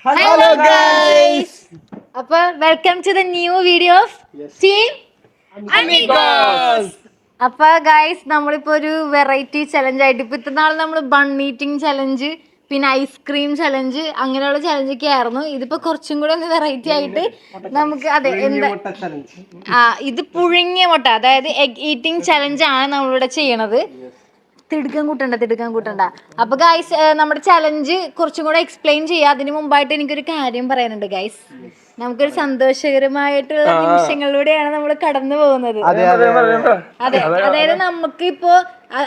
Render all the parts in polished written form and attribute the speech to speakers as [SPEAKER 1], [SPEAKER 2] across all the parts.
[SPEAKER 1] Hello guys.
[SPEAKER 2] അപ്പൊ welcome to the new video of team
[SPEAKER 1] Amigos.
[SPEAKER 2] അപ്പൊ guys നമ്മളിപ്പോ ഒരു വെറൈറ്റി ചലഞ്ച് ആയിട്ട് ഇപ്പൊ ഇത്ര നാൾ നമ്മൾ ബൺ ഈറ്റിംഗ് ചലഞ്ച് പിന്നെ ഐസ്ക്രീം ചലഞ്ച് അങ്ങനെയുള്ള ചലഞ്ച് ഒക്കെ ആയിരുന്നു. ഇതിപ്പോ കുറച്ചും കൂടെ ഒന്ന് വെറൈറ്റി ആയിട്ട് നമുക്ക് അതെ എന്താ ഇത് പുഴുങ്ങിയ മുട്ട, അതായത് എഗ് ഈറ്റിംഗ് ചലഞ്ച് ആണ് നമ്മളിവിടെ ചെയ്യണത്. തിടുക്കം കൂട്ടണ്ട. അപ്പൊ ഗൈസ് നമ്മുടെ ചലഞ്ച് കുറച്ചും കൂടെ എക്സ്പ്ലെയിൻ ചെയ്യാം. അതിന് മുമ്പായിട്ട് എനിക്കൊരു കാര്യം പറയാനുണ്ട് ഗൈസ്. നമുക്കൊരു സന്തോഷകരമായിട്ടുള്ള നിമിഷങ്ങളിലൂടെയാണ് നമ്മൾ കടന്നു പോകുന്നത്. അതെ, അതായത് നമുക്ക് ഇപ്പോ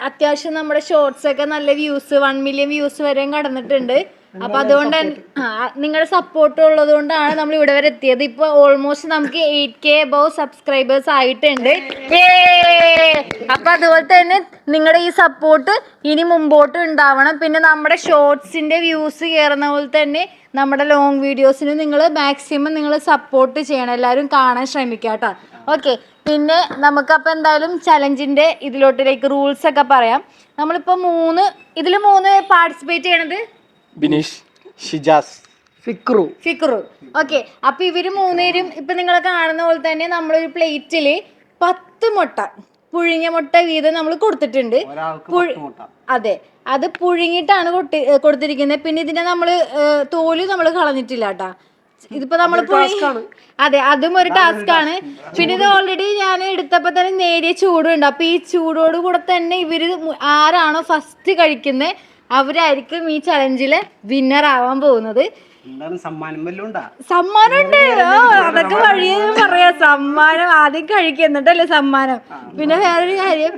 [SPEAKER 2] അത്യാവശ്യം നമ്മുടെ ഷോർട്സ് ഒക്കെ നല്ല വ്യൂസ് 1 മില്യൺ വ്യൂസ് വരെയും കടന്നിട്ടുണ്ട്. അപ്പൊ അതുകൊണ്ട് നിങ്ങളുടെ സപ്പോർട്ട് ഉള്ളത് കൊണ്ടാണ് നമ്മൾ ഇവിടെ വരെ എത്തിയത്. ഇപ്പൊ ഓൾമോസ്റ്റ് നമുക്ക് 8K അബവ് സബ്സ്ക്രൈബേഴ്സ് ആയിട്ടുണ്ട്. അപ്പൊ അതുപോലെ തന്നെ നിങ്ങളുടെ ഈ സപ്പോർട്ട് ഇനി മുമ്പോട്ട് ഉണ്ടാവണം. പിന്നെ നമ്മുടെ ഷോർട്സിന്റെ വ്യൂസ് കയറുന്ന പോലെ തന്നെ നമ്മുടെ ലോങ് വീഡിയോസിന് നിങ്ങൾ മാക്സിമം നിങ്ങൾ സപ്പോർട്ട് ചെയ്യണം. എല്ലാവരും കാണാൻ ശ്രമിക്കുക കേട്ടോ. ഓക്കെ, പിന്നെ നമുക്കപ്പോൾ എന്തായാലും ചലഞ്ചിന്റെ ഇതിലോട്ടിലേക്ക് റൂൾസ് ഒക്കെ പറയാം. നമ്മളിപ്പോൾ 3 പാർട്ടിസിപ്പേറ്റ് ചെയ്യണത്
[SPEAKER 1] ബിനീഷ്, ഷിജാസ്, ഫിക്രു.
[SPEAKER 2] ഓക്കെ, അപ്പൊ ഇവര് 3 പേരും ഇപ്പൊ നിങ്ങൾ കാണുന്ന പോലെ തന്നെ നമ്മളൊരു പ്ലേറ്റില് 10 മുട്ട, പുഴുങ്ങിയ മുട്ട വീതം നമ്മൾ കൊടുത്തിട്ടുണ്ട്. അതെ, അത് പുഴുങ്ങിയിട്ടാണ് കൊടുത്തിരിക്കുന്നത്. പിന്നെ ഇതിന്റെ നമ്മള് തോല് നമ്മൾ കളഞ്ഞിട്ടില്ല കേട്ടാ. ഇതിപ്പോ നമ്മൾ അതെ, അതും ഒരു ടാസ്ക് ആണ്. പിന്നെ ഇത് ഓൾറെഡി ഞാൻ എടുത്തപ്പോ തന്നെ നേരിയ ചൂടുണ്ട്. അപ്പൊ ഈ ചൂടോട് കൂടെ തന്നെ ഇവര് ആരാണോ ഫസ്റ്റ് കഴിക്കുന്നത് അവരായിരിക്കും ഈ ചലഞ്ചില് വിന്നർ ആവാൻ പോകുന്നത്. സമ്മാനമുണ്ട്. അതൊക്കെ വഴിയേ പറയാം. സമ്മാനം ആദ്യം കഴിക്കുക എന്നിട്ടല്ലേ സമ്മാനം. പിന്നെ വേറൊരു കാര്യം,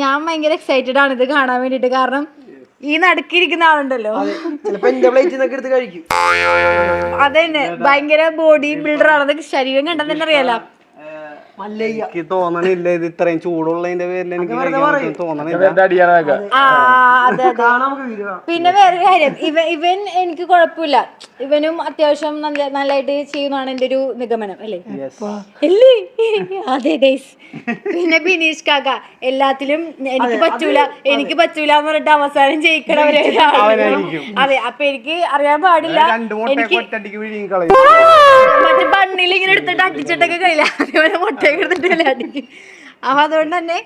[SPEAKER 2] ഞാൻ ഭയങ്കര എക്സൈറ്റഡ് ആണ് ഇത് കാണാൻ വേണ്ടിട്ട്. കാരണം ഈ നടുക്കിരിക്കുന്ന ആളുണ്ടല്ലോ, അതന്നെ ഭയങ്കര ബോഡി ബിൽഡർ ആണ്. ശരീരം കണ്ടാൽ തന്നെ അറിയാലോ.
[SPEAKER 1] എനിക്ക് തോന്നണില്ല ഇത് ഇത്രയും ചൂടുള്ളതിന്റെ പേരിൽ എനിക്ക് തോന്നണില്ല.
[SPEAKER 2] പിന്നെ വേറൊരു കാര്യം, ഇവൻ എനിക്ക് കുഴപ്പമില്ല. ഇവനും അത്യാവശ്യം നല്ലതായിട്ട് ചെയ്യുന്നതാണ് എന്റെ ഒരു നിഗമനം. അല്ലേ? അതെ ഗൈസ്. പിന്നെ ബിനീഷ് കാക്ക എല്ലാത്തിലും എനിക്ക് പറ്റൂല എന്ന് പറഞ്ഞിട്ട് അവസാനം ജയിക്കണവരെ. അതെ, അപ്പൊ എനിക്ക് അറിയാൻ പാടില്ല. എനിക്ക് മറ്റേ ബണ്ണിൽ ഇങ്ങനെ എടുത്തിട്ട് അടിച്ചിട്ടൊക്കെ കഴിയില്ല, അതേപോലെ മുട്ടയൊക്കെ എടുത്തിട്ട് അടിക്കും. അപ്പൊ അതുകൊണ്ട് തന്നെ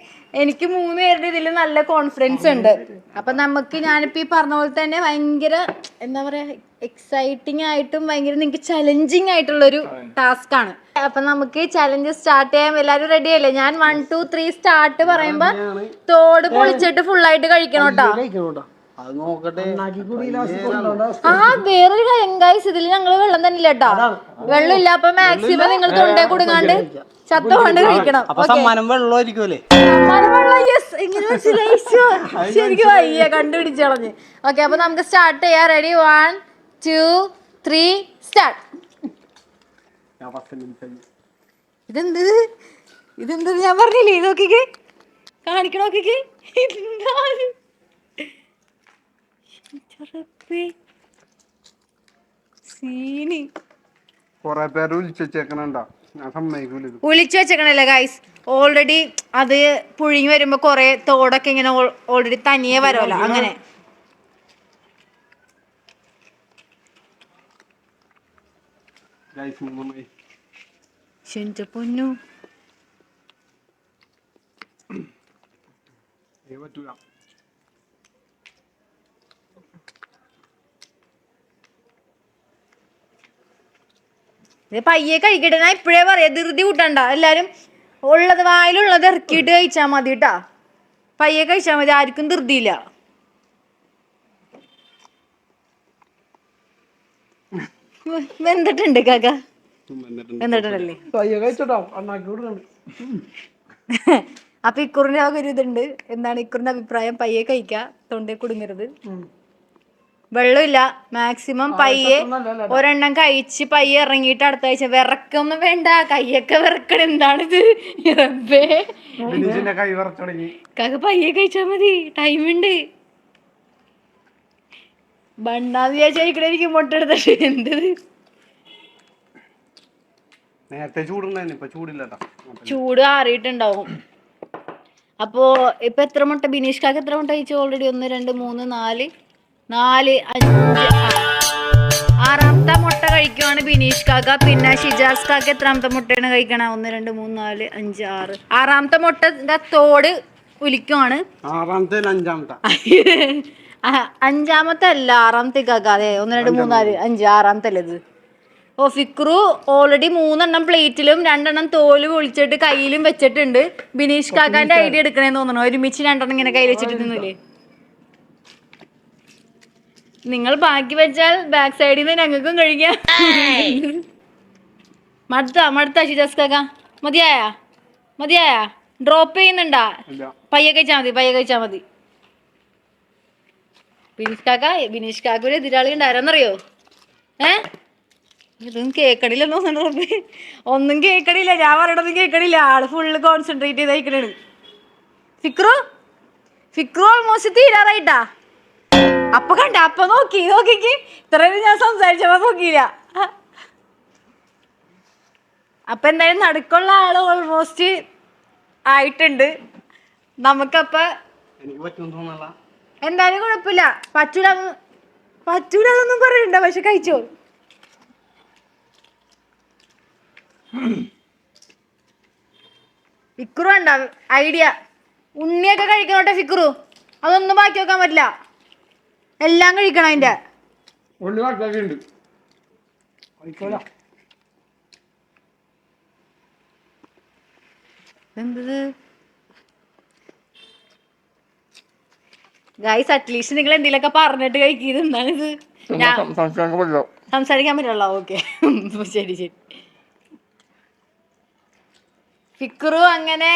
[SPEAKER 2] എനിക്ക് 3 പേരുടെ ഇതിൽ നല്ല കോൺഫിഡൻസ് ഉണ്ട്. അപ്പൊ നമുക്ക് ഞാനിപ്പോ ഈ പറഞ്ഞ പോലെ തന്നെ ഭയങ്കര എന്താ പറയാ എക്സൈറ്റിംഗ് ആയിട്ടും ഭയങ്കര നിങ്ങൾക്ക് ചലഞ്ചിങ് ആയിട്ടുള്ളൊരു ടാസ്ക് ആണ്. അപ്പൊ നമുക്ക് ചലഞ്ച് സ്റ്റാർട്ട് ചെയ്യാൻ. എല്ലാവരും റെഡി അല്ലേ? ഞാൻ 1 2 3 സ്റ്റാർട്ട് പറയുമ്പോ തോട് പൊളിച്ചിട്ട് ഫുള്ളായിട്ട് കഴിക്കണം കേട്ടോ. വേറൊരു കാര്യം ഗൈസ്, ഇതിൽ ഞങ്ങള് വെള്ളം തന്നെ ഇല്ല കേട്ടോ. വെള്ളം ഇല്ല. അപ്പൊ മാക്സിമം നിങ്ങൾ തൊണ്ടേ കൊടുങ്ങാണ്ട് ചത്തോണ്ട് കഴിക്കണം. ശരിക്കും വയ്യ കണ്ടുപിടിച്ചളഞ്ഞ്. ഓക്കെ, അപ്പൊ നമുക്ക് സ്റ്റാർട്ട് ചെയ്യാം. റെഡി? 1 2 3 സ്റ്റാർട്ട്. ഇതെന്ത് ഞാൻ പറഞ്ഞില്ലേ? നോക്കിക്കേ, കാണിക്കണോക്കിക്കേ. ഒളിച്ചു വെച്ചേക്കണല്ലേ ഗൈസ്? ഓൾറെഡി അത് പുഴുങ്ങി വരുമ്പോ കൊറേ തോടൊക്കെ ഇങ്ങനെ ഓൾറെഡി തനിയെ വരുമല്ലോ. അങ്ങനെ പൊന്നു പയ്യെ കഴിക്കട്ടെ. ഞാൻ ഇപ്പഴേ പറയാ, ധൃതി കൂട്ടണ്ട. എല്ലാരും ഉള്ളത് വായിലുള്ളത് ഇറക്കിയിട്ട് കഴിച്ചാ മതി കേട്ടാ. പയ്യെ കഴിച്ചാ മതി, ആർക്കും ധൃതിയില്ല. വെന്തിട്ടുണ്ട് കാക്ക, വെന്തിട്ടുണ്ടല്ലേ? അപ്പൊ ഇക്കുറിന്റെ ആ ഒരു ഇതുണ്ട്. എന്താണ് ഇക്കുറിന്റെ അഭിപ്രായം? പയ്യെ കഴിക്കാ, തൊണ്ടേ കുടുങ്ങരുത്. വെള്ളമില്ല. മാക്സിമം പയ്യെ ഒരെണ്ണം കഴിച്ച് പയ്യെ ഇറങ്ങിയിട്ട് അടുത്ത ആഴ്ച. വിറക്കൊന്നും വേണ്ട, കൈയൊക്കെ വിറക്കണ. എന്താണിത്? കാക്ക പയ്യെ കഴിച്ചാ മതി, ടൈമുണ്ട്. ബണ്ണാന്ന് വിചാരിച്ചായിരിക്കണ എനിക്ക് മുട്ട എടുത്തിട്ട്. എന്തത് ചൂട് ആറിയിട്ടുണ്ടാവും. അപ്പോ ഇപ്പൊ എത്ര മുട്ട ബിനീഷ് കാക്ക എത്ര മുട്ട കഴിച്ചു ഓൾറെഡി? 1 2 3 4 5 6 ആണ് ബിനീഷ് കാക്ക. പിന്നെ ഷിജാസ് കാക്ക എത്രാമത്തെ മുട്ടയാണ് കഴിക്കണം? 1 2 3 4 5 6 6ാമത്തെ മുട്ടന്റെ തോട് ഉലിക്കുവാണ്. 5ാമത്തെ അല്ല 6ാമത്തെ കാക്ക. അതെ 1 2 3 4 5 6ാമത്തെ അല്ലേ ഇത്? ഓ ഫിക്രു ഓൾറെഡി 3 പ്ലേറ്റിലും 2 തോല് പൊളിച്ചിട്ട് കയ്യിലും വെച്ചിട്ടുണ്ട്. ബിനീഷ് കാക്കാന്റെ ഐഡിയ എടുക്കണേന്ന് തോന്നണോ? ഒരുമിച്ച് 2 ഇങ്ങനെ കയ്യിൽ വെച്ചിട്ട് തിന്നില്ലേ? നിങ്ങൾ ബാക്കി വെച്ചാൽ ബാക്ക് സൈഡിൽ നിന്ന് ഞങ്ങൾക്കും കഴിക്കാം. മടുത്ത ഷിജാസ് കാക്ക മതിയായ ഡ്രോപ്പ് ചെയ്യുന്നുണ്ടാ? പയ്യെ കഴിച്ചാ മതി. ബിനീഷ് കാക്ക ഒരു എതിരാളി ഉണ്ടായിരുന്നറിയോ? ഇതൊന്നും കേക്കണില്ലെന്നോ റബ്ബേ, ഒന്നും കേക്കണില്ല. ഞാൻ പറയണതും കേക്കണില്ല. ആള് ഫുള്ള് കോൺസെൻട്രേറ്റ് ചെയ്ത് കഴിക്കണാണ്. ഫിക്രു ഓൾമോസ്റ്റ് തീരാറായിട്ടാ. അപ്പൊ നോക്കിക്ക് ഇത്രയും ഞാൻ സംസാരിച്ചപ്പോ നോക്കിയില്ല. അപ്പൊ എന്തായാലും നടുക്കുള്ള ആള് ഓൾമോസ്റ്റ് ആയിട്ടുണ്ട്. നമുക്കപ്പ എന്തായാലും കുഴപ്പമില്ല. പറ്റൂലെന്നൊന്നും പറയണ്ട, പക്ഷെ കഴിച്ചോ. ഫിക്രു ഉണ്ടോ ഐഡിയ? ഉണ്ണിയൊക്കെ കഴിക്കണോട്ടെ ഫിക്രു, അതൊന്നും ബാക്കി വെക്കാൻ പറ്റില്ല. എല്ലാം കഴിക്കണം. അതിന്റെ എന്തത് ഗൈസ്? അറ്റ്ലീസ്റ്റ് നിങ്ങൾ എന്തെങ്കിലുമൊക്കെ പറഞ്ഞിട്ട് കഴിക്കുന്നത്. എന്താണിത്? സംസാരിക്കാൻ പറ്റുള്ള? ഓക്കെ ശരി. ഫിക്രു അങ്ങനെ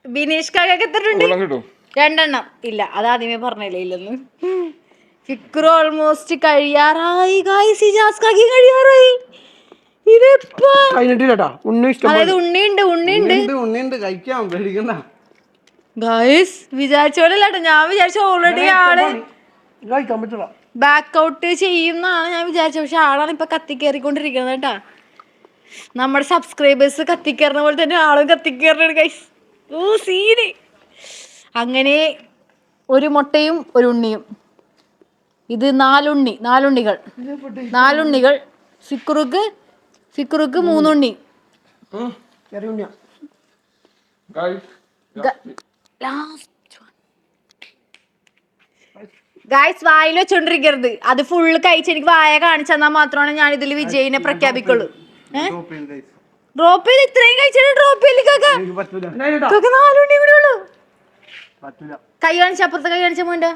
[SPEAKER 2] ബിനീഷ് കാക്കൊക്കെ എത്തിട്ടുണ്ട് 2 ഇല്ല, അതാദ്യമേ പറഞ്ഞില്ലേ ഇല്ലെന്ന്. ഫിക്രു ഓൾമോസ്റ്റ് കഴിയാറായി ഗൈസ്. ഷിജാസ് കാക്കി കഴിയാറായി. അതായത് ഉണ്ണിയുണ്ട് ഗൈസ്. വിചാരിച്ച പോലെ അല്ലാട്ടോ. ഞാൻ വിചാരിച്ച ഓൾറെഡി ആള് ബാക്ക് ഔട്ട് ചെയ്യുന്നാണ് ഞാൻ വിചാരിച്ചത്. പക്ഷെ ആളാണ് ഇപ്പൊ കത്തിക്കേറിക്കൊണ്ടിരിക്കുന്നത് കേട്ടാ. നമ്മുടെ സബ്സ്ക്രൈബേഴ്സ് കത്തിക്കേറുന്ന പോലെ തന്നെ ആളും കത്തിക്കേറുന്നത് ഗൈസ്. ഓ സീന്. അങ്ങനെ ഒരു മുട്ടയും ഒരു ഉണ്ണിയും. ഇത് 4 ഉണ്ണികൾ. ഫിക്രുക്ക് 3 ഉണ്ണി. ഗൈസ് വായിൽ വെച്ചോണ്ടിരിക്കരുത്. അത് ഫുള്ള് കഴിച്ച് എനിക്ക് വായ കാണിച്ചു തന്നാൽ മാത്രമാണ് ഞാൻ ഇതിൽ വിജയിനെ പ്രഖ്യാപിക്കുള്ളൂ. ഡ്രോപ്പ് ചെയ്ത് ഇത്രയും കഴിച്ചിട്ട് ഡ്രോപ്പ് ചെയ്യില്ല. 4 ഉണ്ണി കൂടെ ഉള്ളൂ. കൈ കാണിച്ച അപ്പുറത്തെ കൈ കാണിച്ച മോന്റെ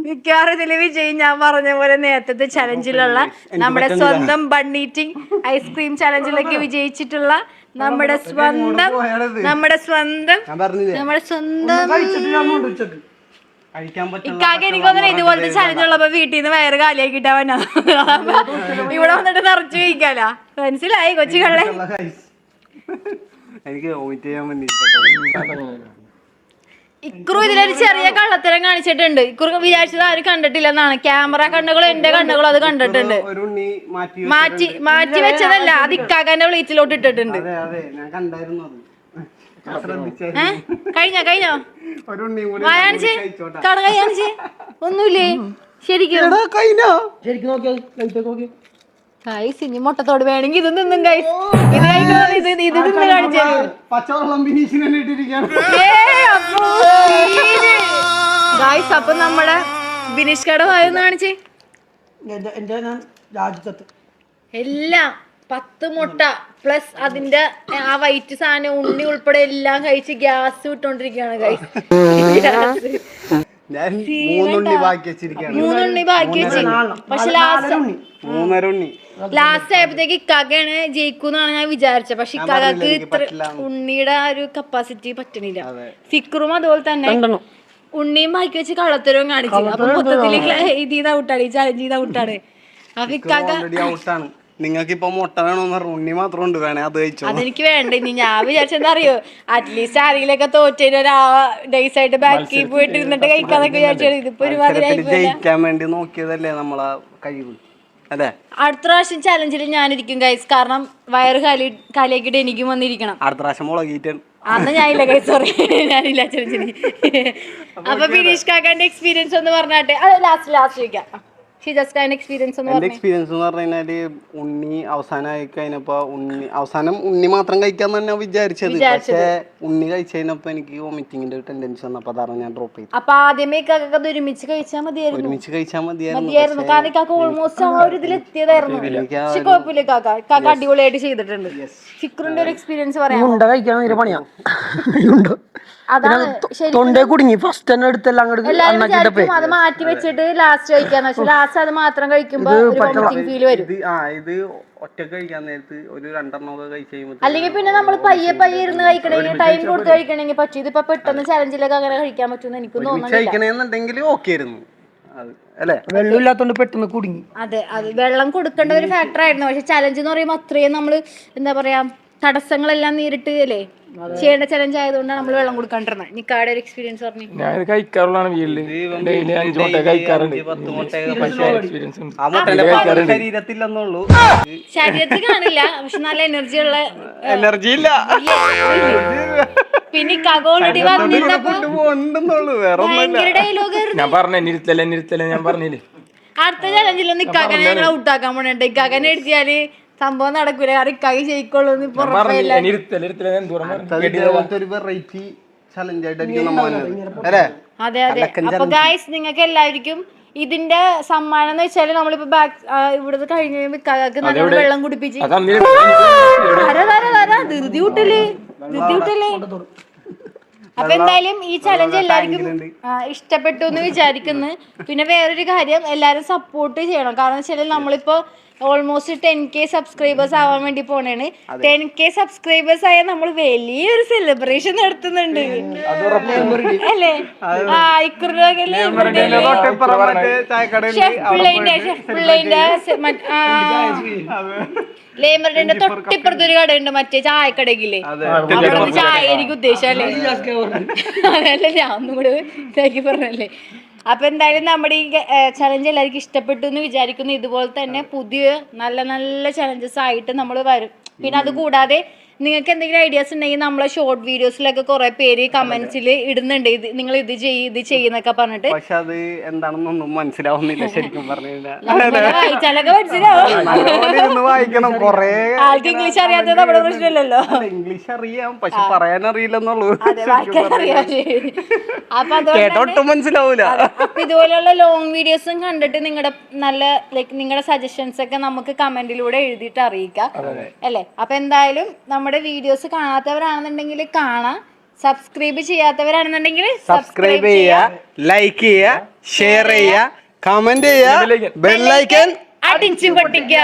[SPEAKER 2] മിക്കവാറും ഇതില് വിജയ് ഞാൻ പറഞ്ഞ പോലെ നേരത്തെ ചലഞ്ചിലുള്ള നമ്മുടെ സ്വന്തം ബണ്ണീറ്റിംഗ് ഐസ്ക്രീം ചലഞ്ചിലൊക്കെ വിജയിച്ചിട്ടുള്ള നമ്മുടെ സ്വന്തം ഇക്കാക്ക് എനിക്ക് തോന്നുന്നു ഇതുപോലത്തെ ചലഞ്ച് ഉള്ളപ്പോ വീട്ടിൽ നിന്ന് വയറ് കാലിയാക്കിട്ടാ വന്നാ ഇവിടെ വന്നിട്ട് നിറച്ച് കഴിക്കാലോ. മനസ്സിലായി കൊച്ചുകളെ? ഇക്കുറു ഇതിലൊരു ചെറിയ കള്ളത്തരം കാണിച്ചിട്ടുണ്ട്. ഇക്കുറു വിചാരിച്ചത് ആരും കണ്ടിട്ടില്ലെന്നാണ്. ക്യാമറ കണ്ണുകളും എന്റെ കണ്ണുകളും അത് കണ്ടിട്ടുണ്ട്. മാറ്റി വെച്ചതല്ല, അത് ഇക്കാക്കാന്റെ പ്ലേറ്റിലോട്ട് ഇട്ടിട്ടുണ്ട്. കഴിഞ്ഞോ വായാണിച്ച് കടകയാണിച്ച് ഒന്നുമില്ലേ? ശരിക്കും ഗൈസ് ഇനി മുട്ടത്തോട് വേണമെങ്കിൽ ഇത് നിന്നും ഗൈസ്. ഇത് നിന്ന് കാണിച്ചു ഗൈസ്. അപ്പൊ നമ്മുടെ ബിനീഷ് കട വായൊന്ന് കാണിച്ചേ. എല്ലാം 10 മുട്ട പ്ലസ് അതിന്റെ ആ വൈറ്റ് സാധനം ഉണ്ണി ഉൾപ്പെടെ എല്ലാം കഴിച്ച് ഗ്യാസ് വിട്ടോണ്ടിരിക്കുകയാണ് ഗൈസ്.
[SPEAKER 1] 3 ഉണ്ണി ബാക്കി
[SPEAKER 2] വെച്ച്. പക്ഷെ ലാസ്റ്റ് ആയപ്പോഴത്തേക്ക് ഇക്കാക്കാണ് ജയിക്കൂന്നാണ് ഞാൻ വിചാരിച്ചത്. പക്ഷെ ഇക്കാക്ക് ഇത്ര ഉണ്ണിയുടെ ആ ഒരു കപ്പാസിറ്റി പറ്റണില്ല. ഫിക്രും അതുപോലെ തന്നെ ഉണ്ണിയും ബാക്കി വെച്ച് കള്ളത്തരവും കാണിച്ചു. അപ്പൊ മൊത്തത്തില് ഇതിന്ന് ഔട്ടാണ്, ഈ ചലഞ്ച് ചെയ്ത് ഔട്ടാണ്. അപ്പൊ ഇക്കാക്ക
[SPEAKER 1] നിങ്ങൾക്ക് ഇപ്പൊ മുട്ട വേണമെന്ന് പറഞ്ഞു, ഉണ്ണി മാത്രം ഉണ്ട്, വേണേ അത് കഴിച്ചോ.
[SPEAKER 2] അതെനിക്ക് വേണ്ട. ഇനി ഞാൻ വിചാരിച്ചെന്താ അറിയോ, അറ്റ്ലീസ്റ്റ് ആരെങ്കിലൊക്കെ തോറ്റേന് ഡേയ്സായിട്ട് ബാക്കി പോയിട്ട് ഇരുന്നിട്ട് കഴിക്കാന്നൊക്കെ വിചാരിച്ചു. ഇതിപ്പോ ഒരുപാട്
[SPEAKER 1] ജയിക്കാൻ വേണ്ടി നോക്കിയതല്ലേ നമ്മളാ കഴിവ്. അതെ,
[SPEAKER 2] അടുത്ത പ്രാവശ്യം ചലഞ്ചിൽ ഞാനിരിക്കും ഗൈസ്. കാരണം വയറ് കാലിയാക്കിട്ട് എനിക്കും വന്നിരിക്കണം.
[SPEAKER 1] അടുത്ത പ്രാവശ്യം മുളകിയിട്ട്
[SPEAKER 2] അന്ന് ഞാനില്ല കൈ സോറി ഞാനില്ല ചലഞ്ചിന്. അപ്പൊ ബിനീഷ് കാക്കാന്റെ എക്സ്പീരിയൻസ് ഒന്ന് പറഞ്ഞാട്ടെ. അത് ലാസ്റ്റ് ചോദിക്കാം. എക്സ്പീരിയൻസ്
[SPEAKER 1] എന്റെ എക്സ്പീരിയൻസ് എന്ന് പറഞ്ഞു കഴിഞ്ഞാല് ഉണ്ണി അവസാനമായി കഴിഞ്ഞപ്പോ ഉണ്ണി മാത്രം കഴിക്കാൻ തന്നെ വിചാരിച്ചത്. പക്ഷെ ഉണ്ണി കഴിച്ചു കഴിഞ്ഞപ്പോ എനിക്ക് വോമിറ്റിങ്ങിന്റെ ടെൻഡൻസി വന്നപ്പോ അതാണ് ഞാൻ ഡ്രോപ്പ് ചെയ്തത്.
[SPEAKER 2] അപ്പൊ ആദ്യമേ കാക്ക ഒരുമിച്ച് കഴിച്ചാൽ മതിയായിരുന്നു. കാരണം കാക്ക ഓൾമോസ്റ്റ് ആ ഒരു ഇതിലെത്തിയതായിരുന്നു. പക്ഷെ കുഴപ്പമില്ല, കാക്ക അടിപൊളിയായിട്ട് ചെയ്തിട്ടുണ്ട്. ഫിക്രിന്റെ ഒരു എക്സ്പീരിയൻസ് പറയാം.
[SPEAKER 3] പണിയാ തൊണ്ടേ കുടുങ്ങി ഫസ്റ്റ് തന്നെ എടുത്തെല്ലാം
[SPEAKER 2] അത് മാറ്റി വെച്ചിട്ട് ലാസ്റ്റ് കഴിക്കാന്ന് വെച്ചാൽ ലാസ്റ്റ് അത് മാത്രം കഴിക്കുമ്പോ ഫീൽ വരും.
[SPEAKER 1] ഇത് ഒറ്റ കഴിക്കാൻ നേരത്ത് ഒരു 2 കഴിച്ച് കഴിയുമ്പോൾ
[SPEAKER 2] അല്ലെങ്കിൽ പിന്നെ നമ്മൾ പയ്യെ ഇരുന്ന് കഴിക്കണമെങ്കിൽ ടൈം കൊടുത്ത് കഴിക്കണമെങ്കിൽ പറ്റും. ഇതിപ്പോ പെട്ടെന്ന് ചലഞ്ചിലൊക്കെ അങ്ങനെ കഴിക്കാൻ പറ്റുമെന്ന് എനിക്ക്
[SPEAKER 1] തോന്നുന്നു. ഓക്കെ ആയിരുന്നു അല്ലേ?
[SPEAKER 3] വെള്ളമില്ലാത്തോണ്ട് പെട്ടെന്ന് കുടുങ്ങി.
[SPEAKER 2] അതെ, അത് വെള്ളം കൊടുക്കേണ്ട ഒരു ഫാക്ടർ ആയിരുന്നു. പക്ഷെ ചലഞ്ച് എന്ന് പറയുമ്പോൾ അത്രയും നമ്മള് എന്താ പറയാ തടസ്സങ്ങളെല്ലാം നേരിട്ട് അല്ലേ ചെയ്യേണ്ട ചലഞ്ച് ആയതുകൊണ്ടാണ് നമ്മൾ വെള്ളം കൊടുക്കാണ്ടിരുന്നത്. നിക്കാടെ ഒരു എക്സ്പീരിയൻസ് പറഞ്ഞു.
[SPEAKER 4] ഞാൻ കഴിക്കാറുള്ളതാണ് വീട്ടില്, ഡെയിലി 5 മുട്ട കഴിക്കാറുണ്ട്.
[SPEAKER 2] ശരീരത്തിൽ കാണില്ല, പക്ഷെ നല്ല എനർജി ഉള്ള
[SPEAKER 1] ഇല്ല.
[SPEAKER 2] പിന്നെ കഗോളടി വന്നിരുന്നപ്പോ ഭയങ്കര ഡയലോഗ്.
[SPEAKER 4] ഞാൻ പറഞ്ഞു നിർത്തല്ലേ ഞാൻ പറഞ്ഞില്ലേ.
[SPEAKER 2] അടുത്ത ചലഞ്ചിൽ നിക്കാക്കനെ ഞങ്ങൾ ഔട്ടാക്കാൻ പോണുണ്ട്. ഇക്കാക്കനെ എടുത്തിയാല് സംഭവം നടക്കൂല. ഇക്കാക്കി ചെയ്യിക്കൊള്ളൂ. അതെ. അപ്പൊ ഗായ്സ് നിങ്ങൾക്ക് എല്ലാവർക്കും ഇതിന്റെ സമ്മാനം എന്ന് വെച്ചാല് നമ്മളിപ്പോ ഇവിടുന്ന് കഴിഞ്ഞ് കഴിയുമ്പോ ഇക്കാക്ക് നല്ല വെള്ളം കുടിപ്പിച്ച് ധൃതി കൂട്ടല്ലേ. അപ്പൊ എന്തായാലും ഈ ചലഞ്ച് എല്ലാവർക്കും ഇഷ്ടപ്പെട്ടു എന്ന് വിചാരിക്കുന്നു. പിന്നെ വേറൊരു കാര്യം, എല്ലാരും സപ്പോർട്ട് ചെയ്യണം. കാരണം വെച്ചാൽ നമ്മളിപ്പോ ഓൾമോസ്റ്റ് 10K സബ്സ്ക്രൈബേഴ്സ് ആവാൻ വേണ്ടി പോണേണ്. 10K സബ്സ്ക്രൈബേഴ്സ് ആയാൽ നമ്മൾ വലിയൊരു സെലിബ്രേഷൻ നടത്തുന്നുണ്ട് അല്ലേ? ലേമറിന്റെ തൊട്ടിപ്പുറത്തൊരു കടയുണ്ട്, മറ്റേ ചായക്കടയില്ലേ, അവിടെ ചായ എനിക്ക് ഉദ്ദേശം അല്ലേ? അതല്ല, ഞാൻ ഒന്നും കൂടെ ഇതാക്കി പറഞ്ഞല്ലേ. അപ്പൊ എന്തായാലും നമ്മുടെ ഈ ചലഞ്ച് എല്ലാവർക്കും ഇഷ്ടപ്പെട്ടു എന്ന് വിചാരിക്കുന്നു. ഇതുപോലെ തന്നെ പുതിയ നല്ല നല്ല ചലഞ്ചസ് ആയിട്ട് നമ്മൾ വരും. പിന്നെ അത് കൂടാതെ നിങ്ങൾക്ക് എന്തെങ്കിലും ഐഡിയാസ് ഉണ്ടെങ്കിൽ നമ്മളെ ഷോർട്ട് വീഡിയോസിലൊക്കെ കുറെ പേര് കമന്റ്സിൽ ഇടുന്നുണ്ട്, നിങ്ങൾ ഇത് ചെയ്യുന്നൊക്കെ പറഞ്ഞിട്ട്.
[SPEAKER 1] പക്ഷെ അത് എന്താണെന്നൊന്നും മനസ്സിലാവുന്നില്ല ശരിക്കും
[SPEAKER 2] വായിച്ചാലൊക്കെ മനസ്സിലാവും.
[SPEAKER 1] വായിക്കണം. കൊറേ
[SPEAKER 2] ആൾക്ക് ഇംഗ്ലീഷ് അറിയാത്തത് നമ്മുടെ പ്രശ്നമില്ലല്ലോ.
[SPEAKER 1] ഇംഗ്ലീഷ് അറിയാം, പക്ഷെ പറയാൻ അറിയില്ലെന്നുള്ളൂ.
[SPEAKER 2] അപ്പൊ അതുകൊണ്ട്
[SPEAKER 1] മനസ്സിലാവൂല.
[SPEAKER 2] അപ്പൊ ഇതുപോലെയുള്ള ലോങ് വീഡിയോസും കണ്ടിട്ട് നിങ്ങളുടെ സജഷൻസ് ഒക്കെ നമുക്ക് കമന്റിലൂടെ എഴുതിയിട്ട് അറിയിക്കാം അല്ലേ? അപ്പൊ എന്തായാലും നമ്മുടെ വീഡിയോസ് കാണാത്തവരാണെന്നുണ്ടെങ്കിൽ കാണാം, സബ്സ്ക്രൈബ് ചെയ്യാത്തവരാണെന്നുണ്ടെങ്കിൽ
[SPEAKER 1] സബ്സ്ക്രൈബ് ചെയ്യുക, ലൈക്ക് ചെയ്യുക, ഷെയർ ചെയ്യുക, കമന്റ് ചെയ്യുക, ബെൽ ഐക്കൺ
[SPEAKER 2] അടിച്ചു പൊട്ടിക്കുക.